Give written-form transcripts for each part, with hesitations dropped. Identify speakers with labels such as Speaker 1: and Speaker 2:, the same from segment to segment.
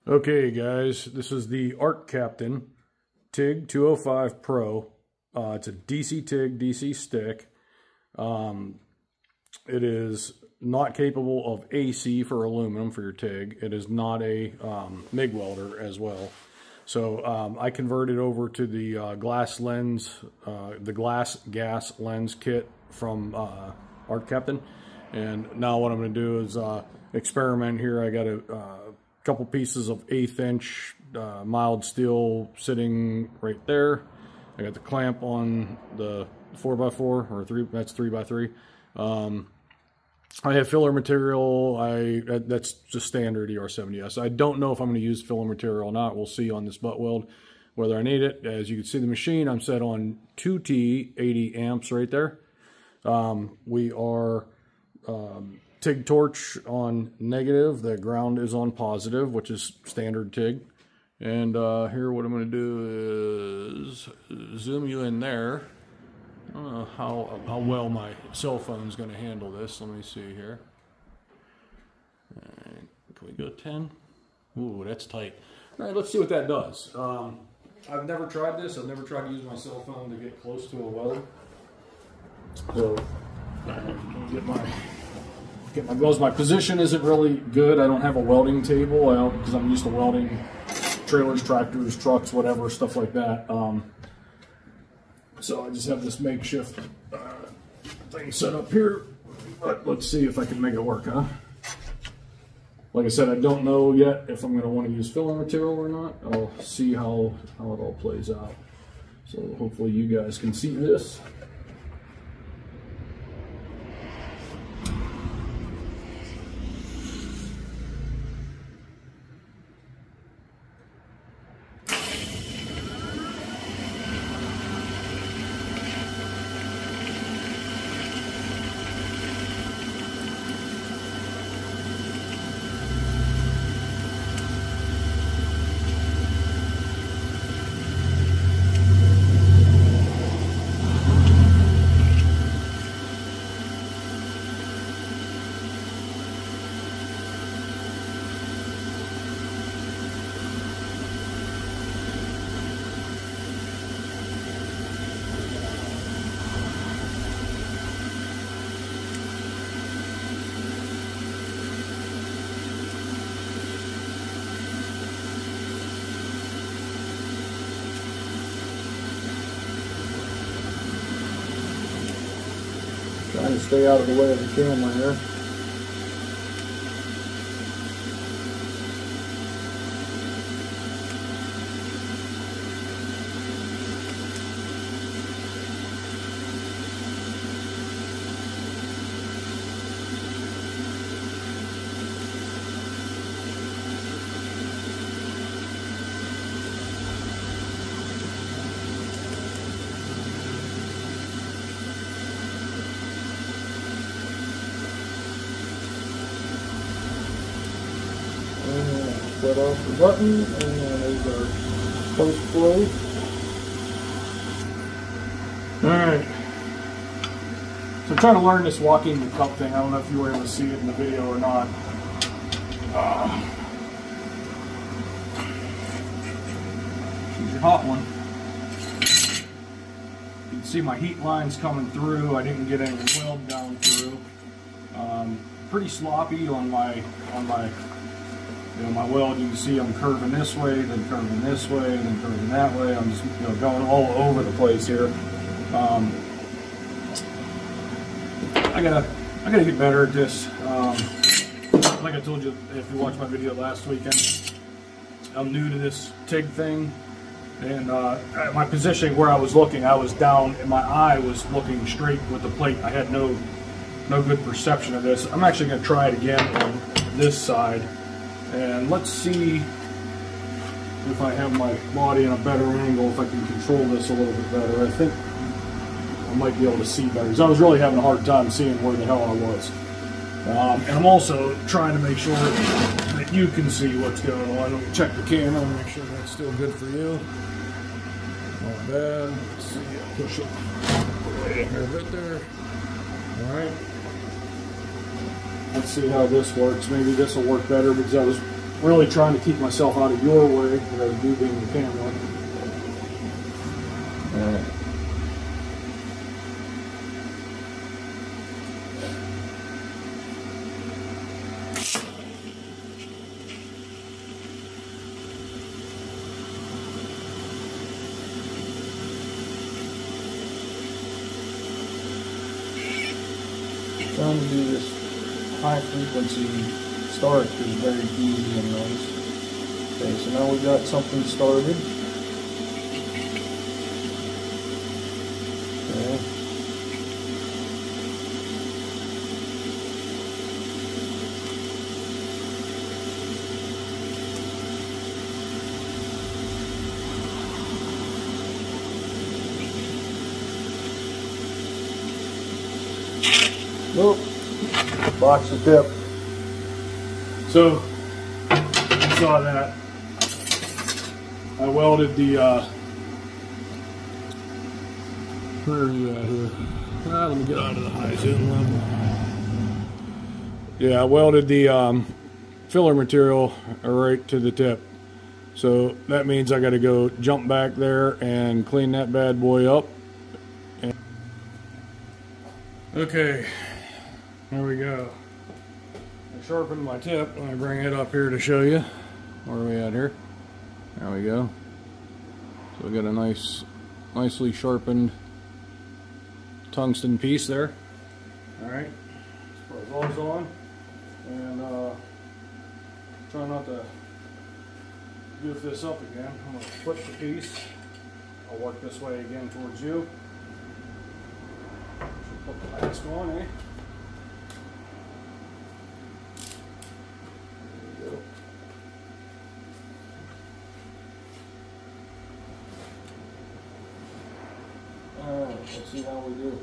Speaker 1: Okay guys, this is the ArcCaptain TIG 205 Pro. It's a DC TIG, DC stick. It is not capable of AC for aluminum for your TIG. It is not a MIG welder as well. So I converted over to the glass gas lens kit from ArcCaptain. And now what I'm going to do is experiment here. I got a couple pieces of 1/8 inch mild steel sitting right there. I got the clamp on the 4x4 or 3. That's 3x3. I have filler material. That's just standard ER70S. I don't know if I'm going to use filler material or not. We'll see on this butt weld whether I need it. As you can see, the machine I'm set on 2T 80 amps right there. We are TIG torch on negative, the ground is on positive, which is standard TIG. And here what I'm going to do is zoom you in there. I don't know how well my cell phone is going to handle this. Let me see here. All right, can we go 10? Ooh, that's tight. All right, let's see what that does. I've never tried this. I've never tried to use my cell phone to get close to a weld. So get my gloves. My position isn't really good. I don't have a welding table because I'm used to welding trailers, tractors, trucks, whatever, stuff like that. So I just have this makeshift thing set up here. But let's see if I can make it work, huh? Like I said, I don't know yet if I'm going to want to use filler material or not. I'll see how it all plays out. So hopefully you guys can see this. Trying to stay out of the way of the camera here. Shut off the button, and there's our post flow. Alright. So I'm trying to learn this walking the cup thing. I don't know if you were able to see it in the video or not. Here's your hot one. You can see my heat lines coming through. I didn't get any weld down through. Pretty sloppy on my my weld. You can see I'm curving this way, then curving this way, then curving that way. I'm just going all over the place here. I gotta get better at this. Like I told you, if you watched my video last weekend, I'm new to this TIG thing, and my positioning where I was looking, I was down, and my eye was looking straight with the plate. I had no good perception of this. I'm actually gonna try it again on this side. And let's see if I have my body in a better angle, if I can control this a little bit better. I think I might be able to see better, because I was really having a hard time seeing where the hell I was. And I'm also trying to make sure that you can see what's going on. Let me check the camera and make sure that's still good for you. Not bad. Let's see, push it right in here a bit there. Alright. Let's see how this works. Maybe this will work better, because I was really trying to keep myself out of your way rather than you being the camera.
Speaker 2: All right. Trying to do this high frequency start is very easy and nice. Okay, so now we've got something started. Okay. Nope. Box the tip.
Speaker 1: So, you saw that. I welded the, where are you at here? Let me get out of the high zoom level. Yeah, I welded the filler material right to the tip. So that means I got to go jump back there and clean that bad boy up. Okay, there we go. I sharpened my tip. Let me bring it up here to show you. Where are we at here? There we go. So we got a nicely sharpened tungsten piece there. Alright, let's put those on. And try not to goof this up again. I'm going to flip the piece. I'll work this way again towards you. Put the mask on, eh? There we go. Alright, let's see how we do.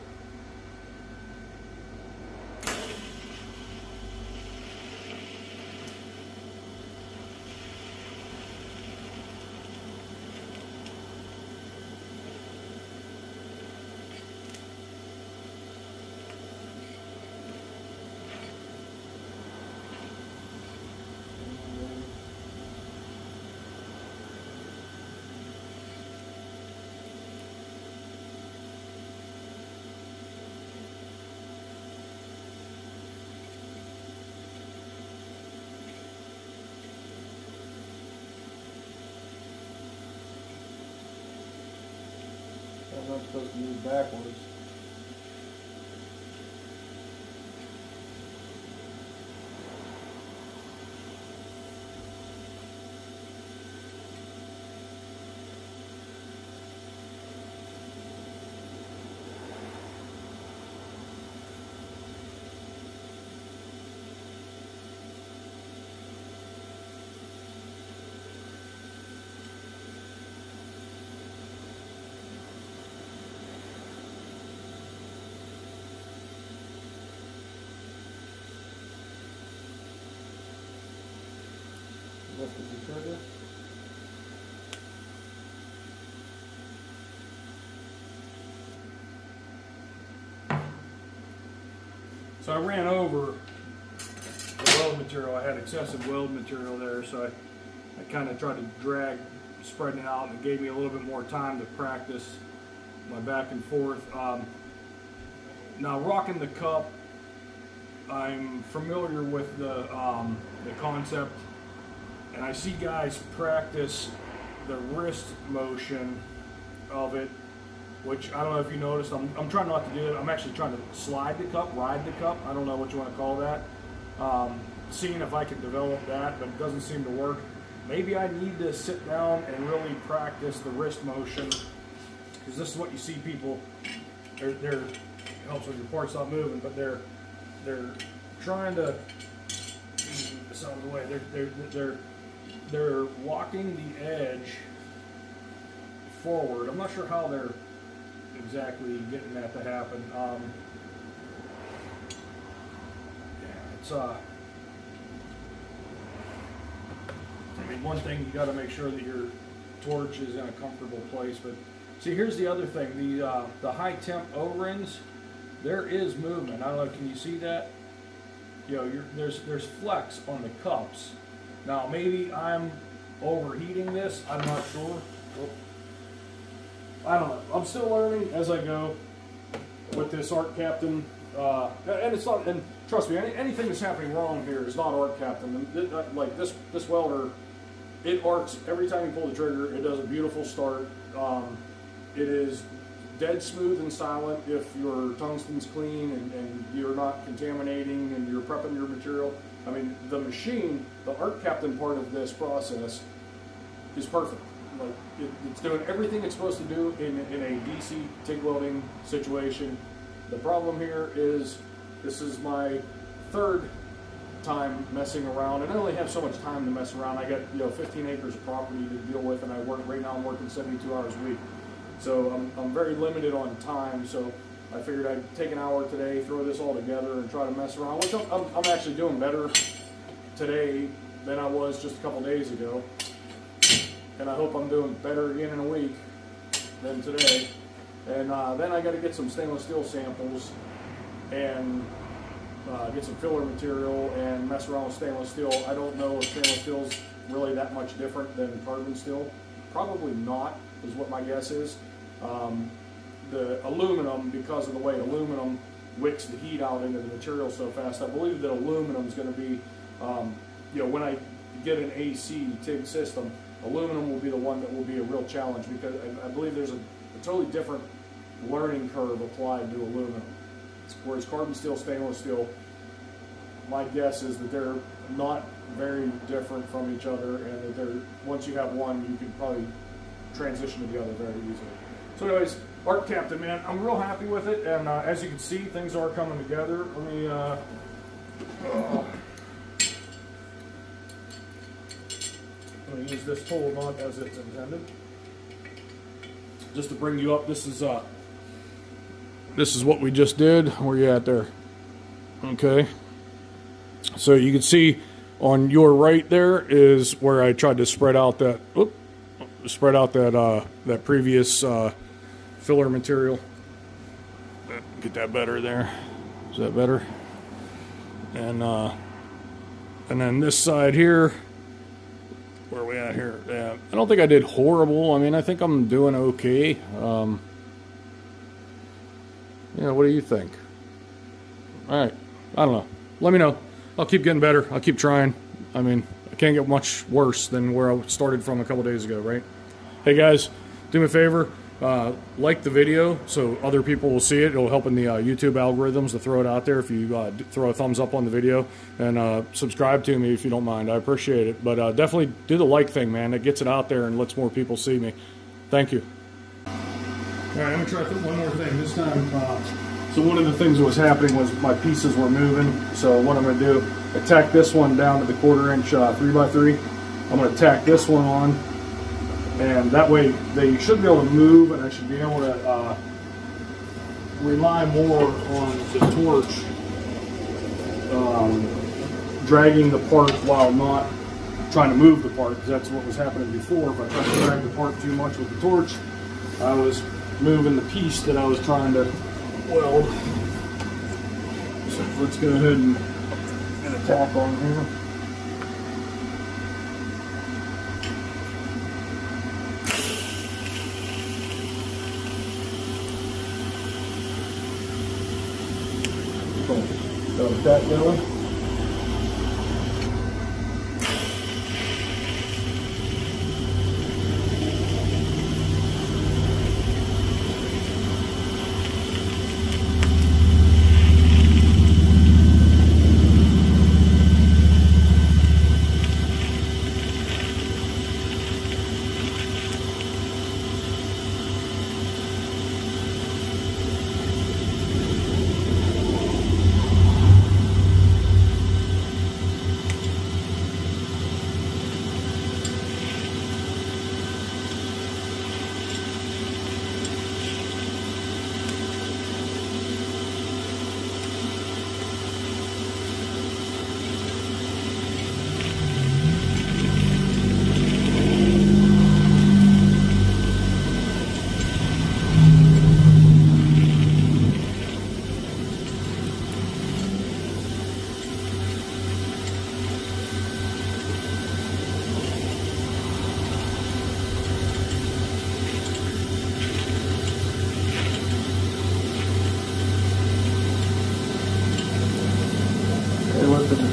Speaker 1: I'm not supposed to move backwards. Lifted the trigger. So I ran over the weld material. I had excessive weld material there, so I kind of tried to drag spreading it out, and it gave me a little bit more time to practice my back and forth. Now rocking the cup, I'm familiar with the concept. And I see guys practice the wrist motion of it, which I don't know if you noticed. I'm trying not to do it. I'm actually trying to slide the cup, ride the cup. I don't know what you want to call that. Seeing if I can develop that, but it doesn't seem to work. Maybe I need to sit down and really practice the wrist motion, because this is what you see people. They're helps when your parts stop moving, but they're trying to. This out of the way. They're walking the edge forward. I'm not sure how they're exactly getting that to happen. Yeah, it's I mean, one thing, you got to make sure that your torch is in a comfortable place. But see, here's the other thing: the high temp O-rings. There is movement. I don't know. Can you see that? You know, there's flex on the cups. Now, maybe I'm overheating this. I'm not sure. I don't know. I'm still learning as I go with this ArcCaptain. And it's not, and trust me, anything that's happening wrong here is not ArcCaptain. Like this welder, it arcs every time you pull the trigger. It does a beautiful start. It is dead smooth and silent if your tungsten's clean and you're not contaminating and you're prepping your material. I mean, the machine, the ArcCaptain part of this process is perfect. Like it's doing everything it's supposed to do in a DC TIG welding situation. The problem here is this is my third time messing around, and I only have so much time to mess around. I got 15 acres of property to deal with, and I work right now. I'm working 72 hours a week, so I'm very limited on time. So I figured I'd take an hour today, throw this all together, and try to mess around. Which I'm actually doing better today than I was just a couple days ago, and I hope I'm doing better again in a week than today. And then I got to get some stainless steel samples and get some filler material and mess around with stainless steel. I don't know if stainless steel is really that much different than carbon steel. Probably not, is what my guess is. The aluminum, because of the way aluminum wicks the heat out into the material so fast, I believe that aluminum is going to be, when I get an AC TIG system, aluminum will be the one that will be a real challenge, because I believe there's a totally different learning curve applied to aluminum. Whereas carbon steel, stainless steel, my guess is that they're not very different from each other, and that they're, once you have one, you can probably transition to the other very easily. So anyways, ArcCaptain, man, I'm real happy with it, and as you can see, things are coming together. Let me use this tool not as it's intended. Just to bring you up, this is what we just did. Where you at there? Okay. So you can see on your right there is where I tried to spread out that that previous filler material. Get that better there. Is that better? And then this side here. Where are we at here? Yeah, I don't think I did horrible. I mean, I think I'm doing okay. What do you think? All right. I don't know. Let me know. I'll keep getting better. I'll keep trying. I mean, I can't get much worse than where I started from a couple days ago, right? Hey, guys, do me a favor. Like the video so other people will see it. It'll help in the YouTube algorithms to throw it out there if you throw a thumbs up on the video, and subscribe to me if you don't mind. I appreciate it, but definitely do the like thing, man. It gets it out there and lets more people see me. Thank you. All right, I'm gonna try one more thing this time. So one of the things that was happening was my pieces were moving. So what I'm gonna do, I tack this one down to the 1/4 inch 3x3. I'm gonna tack this one on. And that way they should be able to move, and I should be able to rely more on the torch dragging the part while not trying to move the part, because that's what was happening before. If I tried to drag the part too much with the torch, I was moving the piece that I was trying to weld. So let's go ahead and get a tack on here. Got that going.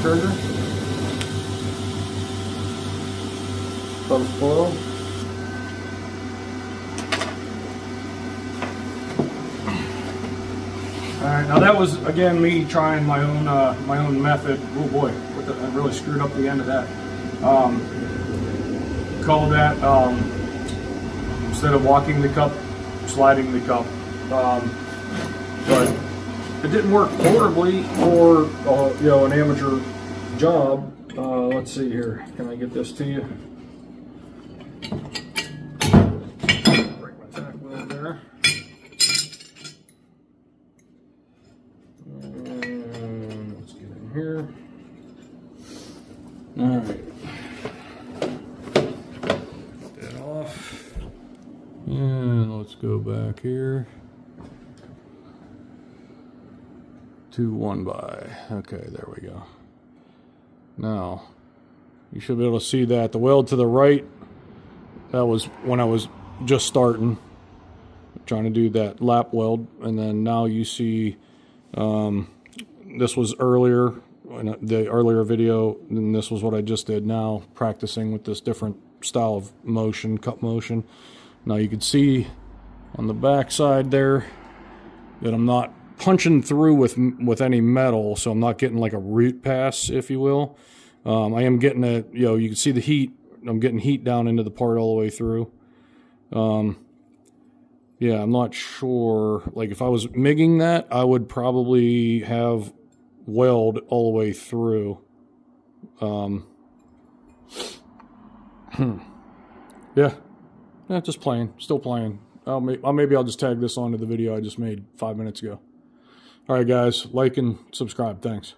Speaker 2: trigger. Post flow. Alright, now that was again me trying my own method. Oh boy, I really screwed up the end of that. Call that instead of walking the cup, sliding the cup. But it didn't work horribly for you know, an amateur job. Let's see here. Can I get this to you? Break my tack weld there. And let's get in here. All right. Get that off. And let's go back here to 1x. Okay, there we go. Now, you should be able to see that. The weld to the right, that was when I was just starting, trying to do that lap weld. And then now you see, this was earlier, in the earlier video, and this was what I just did now, practicing with this different style of motion, cut motion. Now you can see on the back side there that I'm not punching through with any metal, so I'm not getting like a root pass, if you will. I am getting a, you know, you can see the heat. I'm getting heat down into the part all the way through. Yeah, I'm not sure. Like if I was MIGging that, I would probably have weld all the way through. Yeah, just playing, still playing. Maybe I'll just tag this onto the video I just made 5 minutes ago. All right, guys, like and subscribe. Thanks.